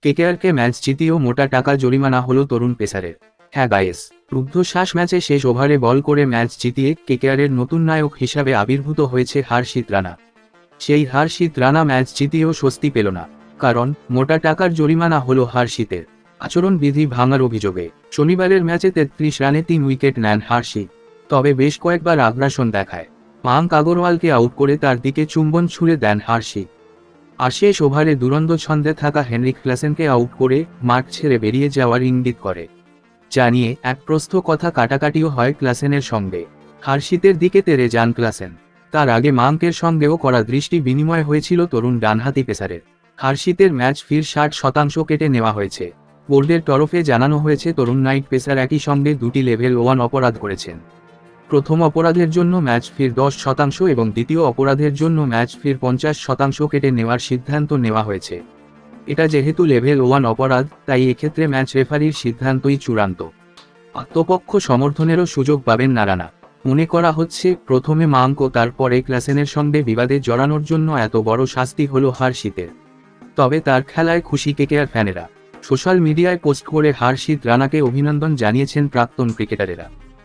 কেকেআরকে match জিতিয়েও মোটা টাকা জরিমানা হলো তরুণ পেসারের। হ্যাঁ গাইস, রুদ্ধশ্বাস ম্যাচে শেষ ওভারে বল করে ম্যাচ জিতিয়ে কেকেআরের নতুন নায়ক হিসাবে আবির্ভূত হয়েছে হর্ষিত রানা। সেই হর্ষিত রানা ম্যাচ জিতিয়েও স্বস্তি পেল না, কারণ মোটা টাকার জরিমানা হলো হর্ষিতের আচরণবিধি ভাঙার অভিযোগে। শনিবারের ম্যাচে 33 রানে 3 উইকেট নেন হর্ষিত, তবে বেশ কয়েকবার আগ্রাসন দেখায়। মায়াঙ্ক আগরওয়ালকে আউট করে তার দিকে চুম্বন ছুঁড়ে দেন হর্ষিত। আর শেষ ওভারে দুরন্ত ছন্দে থাকা হেনরিক ক্লাসেনকে আউট করে মাঠ ছেড়ে বেরিয়ে যাওয়ার ইঙ্গিত করে। যা নিয়ে এক প্রস্থ কথা কাটাকাটিও হয় ক্লাসেনের সঙ্গে। হর্ষিতের দিকে তেড়ে যান ক্লাসেন। তার আগে মায়াঙ্কের সঙ্গেও কড়া দৃষ্টি বিনিময় হয়েছিল তরুণ ডানহাতি পেসারের। হর্ষিতের ম্যাচ ফির 60% কেটে নেওয়া হয়েছে। বোর্ডের তরফে জানানো হয়েছে তরুণ নাইট পেসার একই সঙ্গে 2টি লেভেল 1 অপরাধ করেছেন। প্রথম অপরাধের জন্য ম্যাচ ফির 10% এবং দ্বিতীয় অপরাধের জন্য ম্যাচ ফির 50% কেটে নেওয়ার সিদ্ধান্ত নেওয়া হয়েছে। এটা যেহেতু লেভেল 1 অপরাধ, তাই এক্ষেত্রে ম্যাচ রেফারির সিদ্ধান্তই চূড়ান্ত। আত্মপক্ষ সমর্থনেরও সুযোগ পাবেন না রানা। মনে করা হচ্ছে প্রথমে মায়াঙ্ক ও তারপরে ক্লাসেনের সঙ্গে বিবাদে জড়ানোর জন্য এত বড় শাস্তি হলো হর্ষিতের। তবে তার খেলায় খুশি কেকেআর ফ্যানেরা। সোশ্যাল মিডিয়ায় পোস্ট করে হর্ষিত রানাকে অভিনন্দন জানিয়েছেন প্রাক্তন ক্রিকেটারেরা।